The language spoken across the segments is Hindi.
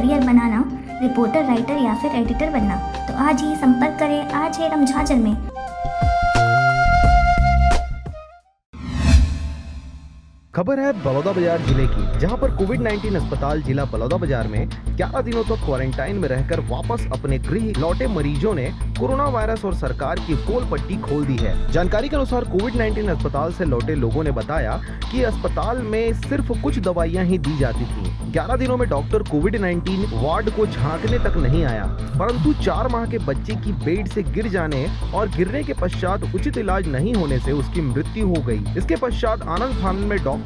करियर बनाना, रिपोर्टर, राइटर या फिर एडिटर बनना, तो आज ही संपर्क करें आज है रमझाझर में। खबर है बलौदाबाजार जिले की, जहां पर कोविड-19 अस्पताल जिला बलौदाबाजार में 11 दिनों तक क्वारंटाइन में रहकर वापस अपने गृह लौटे मरीजों ने कोरोना वायरस और सरकार की पोल पट्टी खोल दी है। जानकारी के अनुसार कोविड-19 अस्पताल से लौटे लोगों ने बताया कि अस्पताल में सिर्फ कुछ दवाइयां ही दी जाती थी। 11 दिनों में डॉक्टर कोविड-19 वार्ड को झांकने तक नहीं आया, परंतु 4 माह के बच्चे की बेड से गिर जाने और गिरने के पश्चात उचित इलाज नहीं होने से उसकी मृत्यु हो गई। इसके पश्चात आनंद फानंद में डॉक्टर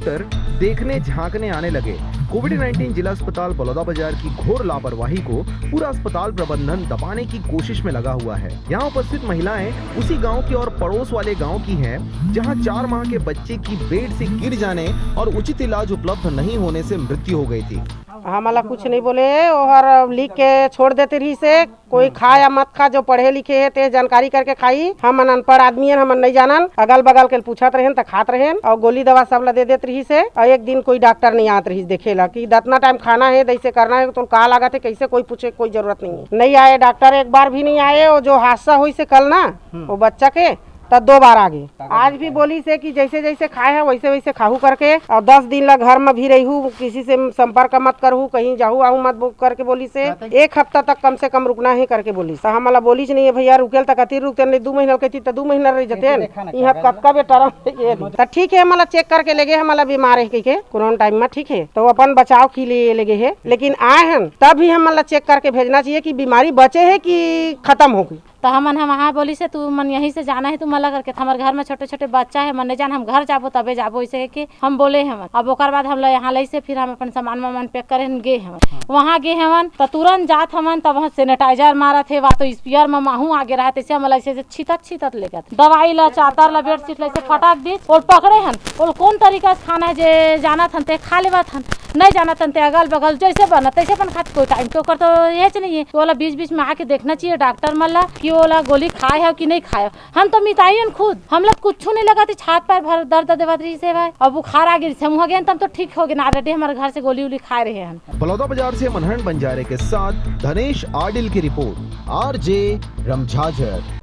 देखने झांकने आने लगे। कोविड-19 जिला अस्पताल बलौदाबाजार की घोर लापरवाही को पूरा अस्पताल प्रबंधन दबाने की कोशिश में लगा हुआ है। यहाँ उपस्थित महिलाएं उसी गांव की और पड़ोस वाले गांव की हैं, जहां 4 माह के बच्चे की बेड से गिर जाने और उचित इलाज उपलब्ध नहीं होने से मृत्यु हो गई थी। हमारा कुछ नहीं बोले और लिख के छोड़ देते रही से कोई खा या मत खा, जो पढ़े लिखे है ते जानकारी करके खाई। हम अनपढ़ आदमी है, हम नहीं जानन, अगल बगल के पूछत रहें तो खात रहें और गोली दवा सब ला दे देते रही से। और एक दिन कोई डॉक्टर नहीं आत रही देखेला कि इतना टाइम खाना है, दैसे करना है, तो कहा लगा थे कैसे कोई पूछे, कोई जरूरत नहीं है। नहीं आए डॉक्टर, एक बार भी नहीं आए। और जो हादसा हुई से कल ना वो बच्चा के तब 2 बार आ गए। आज भी बोली से कि जैसे जैसे खाए है वैसे वैसे खाहू करके, और 10 दिन ला घर में भी रहू, किसी से संपर्क मत करू, कहीं जाहू आहू मत बुक करके बोली से 1 हफ्ता तक कम से कम रुकना है करके बोली। तो हमारा बोली नहीं है भैया रुकेल तक अति रुकते नहीं, 2 महीना कहती तो 2 महीना रह जाते यहाँ कब बेटा। तो ठीक है, हमारा चेक करके लगे हमारा बीमार है के कोरोना टाइम में, ठीक है, तो अपन बचाव के लिए लगे है। लेकिन आए हैं तब भी हमारा चेक करके भेजना चाहिए कि बीमारी बचे है कि खत्म हो गई। तो हम वहाँ बोली से तू मन यहीं से जाना है, तू मला करके हमारे घर में छोटे छोटे बच्चा है, मन नहीं जान हम घर जाबो तबे जाबो, इसे कि हम बोले हम। अब ओकर बाद हम यहाँ लै से फिर हम अपन सामान वामान पैक करे गे हम वहाँ गे हमन, तो तुरंत जात हमन, तब वहाँ सैनिटाइजर मारा थे, वा तो स्पीयर में माहू आगे रहा तैसे हम ऐसे छितत ले जाते दवाई ला चादर ला बेडशीट ला फटाक दी और पकड़े हन और कौन तरीका से खाना है जे जाना थन ते खा लेवा थन, नहीं जाना तन ते अगल बगल जैसे बना तैसे अपन खाते। कोई टाइम के ऊपर तो ये नहीं है, वो बीच में आके देखना चाहिए डॉक्टर मल्ला कि वो गोली खाए है कि नहीं खाए। हम तो मिताइन खुद हम लोग कुछ नहीं लगाते, छात पैर भर दर्द देवत रही से भाई, अब बुखार आ गई हम हो गए तब तो ठीक हो गए ना, ऑलरेडी हमारे घर से गोली उली खा रहे हैं। बलौदाबाजार से मनहर बंजारे के साथ धनेश आडिल की रिपोर्ट, RJ रमझाझर।